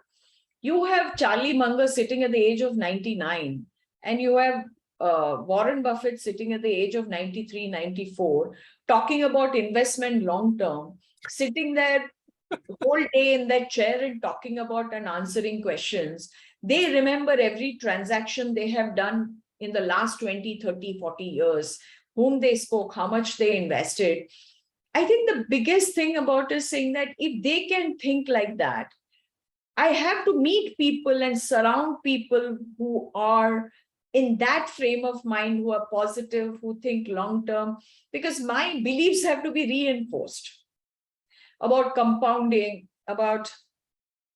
You have Charlie Munger sitting at the age of 99, and you have Warren Buffett sitting at the age of 93, 94, talking about investment long term, sitting there the whole day in that chair and talking about and answering questions. They remember every transaction they have done in the last 20, 30, 40 years, whom they spoke, how much they invested. I think the biggest thing about is saying that if they can think like that, I have to meet people and surround people who are in that frame of mind, who are positive, who think long term, because my beliefs have to be reinforced about compounding, about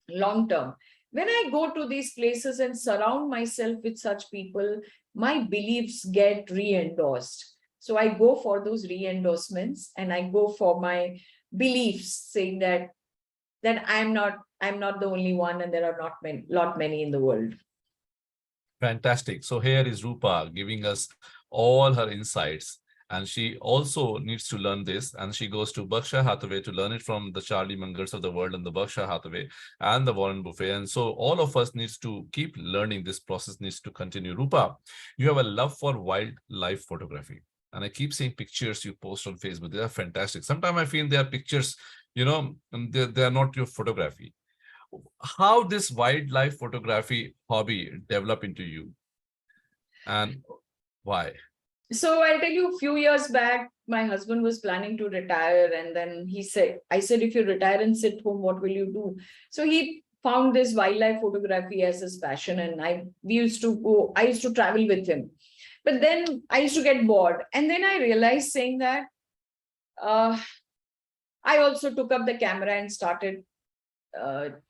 long term. When I go to these places and surround myself with such people, my beliefs get re-endorsed. So I go for those re-endorsements and I go for my beliefs, saying that I'm not the only one, and there are not many in the world. Fantastic. So here is Roopa giving us all her insights, and she also needs to learn this, and she goes to Berkshire Hathaway to learn it from the Charlie Mungers of the world and the Berkshire Hathaway and the Warren Buffett. And so all of us needs to keep learning. This process needs to continue. Roopa, you have a love for wildlife photography, and I keep seeing pictures you post on Facebook. They are fantastic. Sometimes I feel they are pictures, you know, they are not your photography. How this wildlife photography hobby develop into you, and why? So I'll tell you, a few years back, my husband was planning to retire. And then I said, if you retire and sit home, what will you do? So he found this wildlife photography as his passion. And I used to travel with him. But then I used to get bored. And then I realized saying that I also took up the camera and started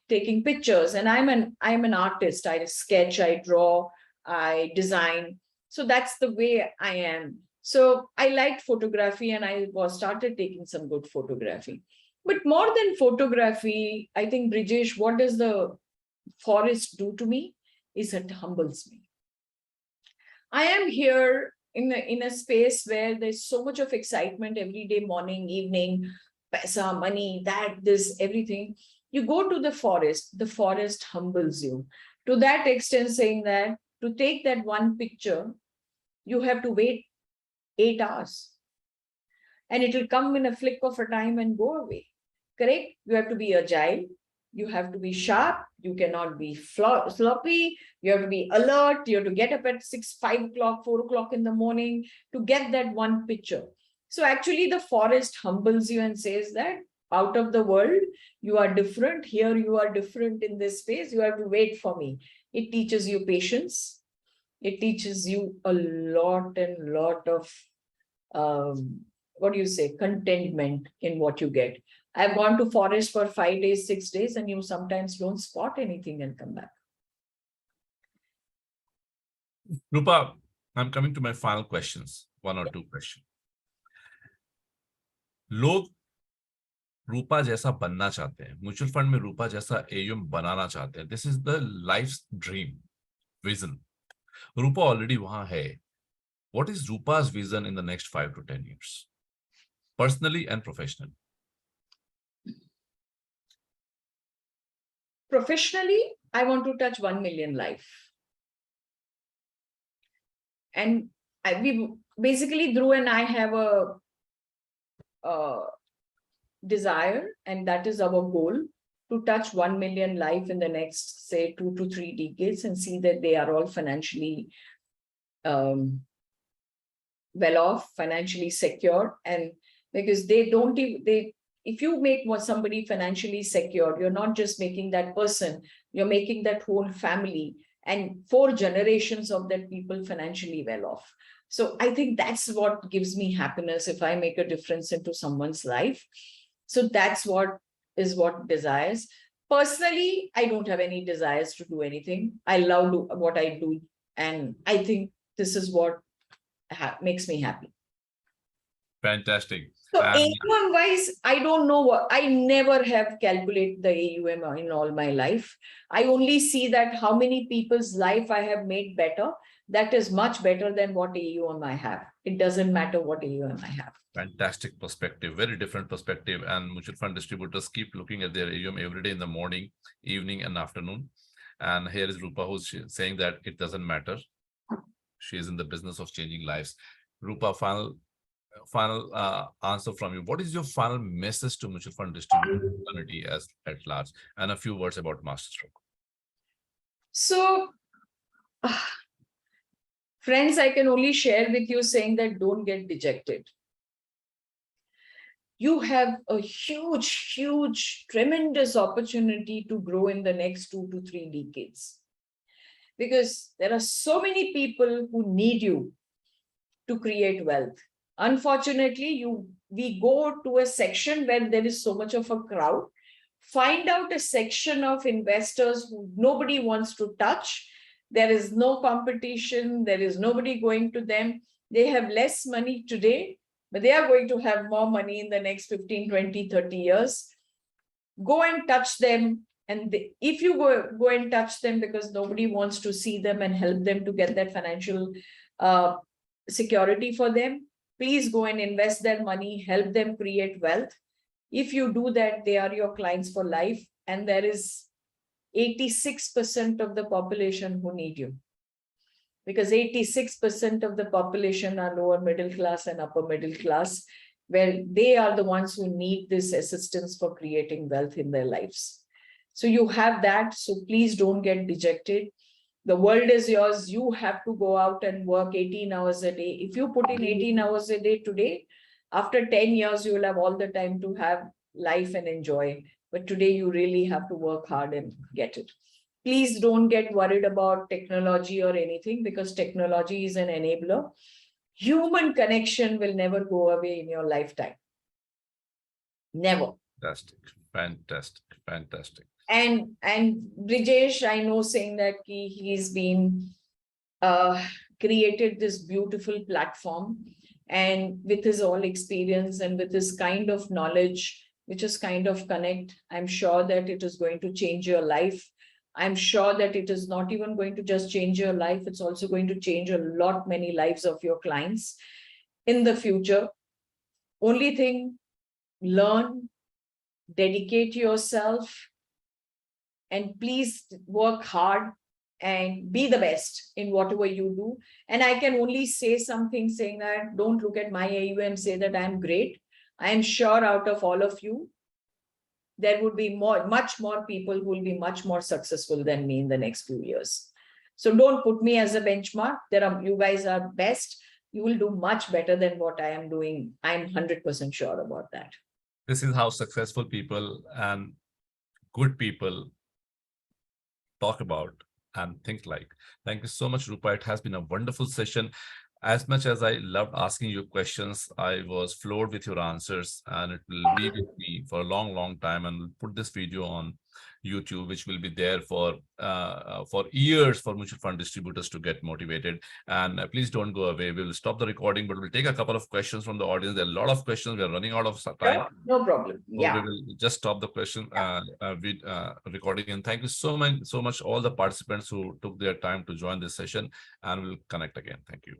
taking pictures. And I'm an artist. I sketch, I draw, I design. So that's the way I am. So I liked photography and I started taking some good photography. But more than photography, I think, Brijesh, what does the forest do to me is it humbles me. I am here in a space where there's so much of excitement every day, morning, evening, paisa, money, that, this, everything. You go to the forest humbles you. To that extent, saying that to take that one picture, you have to wait 8 hours. And it will come in a flick of a time and go away. Correct? You have to be agile. You have to be sharp. You cannot be sloppy. You have to be alert. You have to get up at 6, 5 o'clock, 4 o'clock in the morning to get that one picture. So actually the forest humbles you and says that out of the world, you are different. Here you are different in this space. You have to wait for me. It teaches you patience. It teaches you a lot of, contentment in what you get. I've gone to forest for 5 days, 6 days, and you sometimes don't spot anything and come back. Roopa, I'm coming to my final questions, 1 or 2 questions. लोग रूपा जैसा बनना चाहते हैं, mutual fund में रूपा जैसा AUM बनाना चाहते हैं. This is the life's dream vision. Rupa already वहां है. What is Roopa's vision in the next 5 to 10 years, personally and professionally? Professionally, I want to touch 1 million life. And we basically, Dhruv and I have a desire, and that is our goal, to touch 1 million life in the next, say, 2 to 3 decades and see that they are all financially well off, financially secure. And because if you make somebody financially secure, you're not just making that person, you're making that whole family and 4 generations of that people financially well off. So I think that's what gives me happiness if I make a difference into someone's life. So that's what desires. Personally, I don't have any desires to do anything. I love what I do. And I think this is what makes me happy. Fantastic. So AUM wise, I don't know I never have calculated the AUM in all my life. I only see that how many people's life I have made better. That is much better than what AUM I have. It doesn't matter what AUM I have. Fantastic perspective, very different perspective. And mutual fund distributors keep looking at their AUM every day in the morning, evening, and afternoon. And here is Roopa, who's saying that it doesn't matter. She is in the business of changing lives. Roopa, final answer from you. What is your final message to mutual fund distributor community as at large, and a few words about Masterstroke? So, friends, I can only share with you saying that don't get dejected. You have a huge, tremendous opportunity to grow in the next 2 to 3 decades. Because there are so many people who need you to create wealth. Unfortunately, we go to a section where there is so much of a crowd. Find out a section of investors who nobody wants to touch. There is no competition. There is nobody going to them. They have less money today, but they are going to have more money in the next 15, 20, 30 years. Go and touch them. And if you go and touch them because nobody wants to see them and help them to get that financial security for them, please go and invest their money, help them create wealth. If you do that, they are your clients for life. And there is 86% of the population who need you. Because 86% of the population are lower middle class and upper middle class, where they are the ones who need this assistance for creating wealth in their lives. So you have that. So please don't get dejected. The world is yours. You have to go out and work 18 hours a day. If you put in 18 hours a day today, after 10 years, you will have all the time to have life and enjoy. But today you really have to work hard and get it. Please don't get worried about technology or anything, because technology is an enabler. Human connection will never go away in your lifetime. Never. Fantastic, fantastic, fantastic. And Brijesh, I know, saying that he's been created this beautiful platform, and with his all experience and with his kind of knowledge, which is kind of connect, I'm sure that it is going to change your life. I'm sure that it is not even going to just change your life, it's also going to change a lot many lives of your clients in the future. Only thing, learn, dedicate yourself, and please work hard and be the best in whatever you do. And I can only say something saying that don't look at my AUM and say that I'm great. I'm sure out of all of you, there would be much more people who will be much more successful than me in the next few years. So don't put me as a benchmark. You guys are best. You will do much better than what I am doing. I'm 100% sure about that. This is how successful people and good people talk about and think like. Thank you so much, Roopa. It has been a wonderful session. As much as I loved asking you questions, I was floored with your answers, and it will be with me for a long, long time. And we'll put this video on YouTube, which will be there for years for mutual fund distributors to get motivated. And please don't go away. We will stop the recording, but we'll take a couple of questions from the audience. There are a lot of questions. We are running out of time. No problem. So we will just stop the question recording. And thank you so much, all the participants who took their time to join this session, and we'll connect again. Thank you.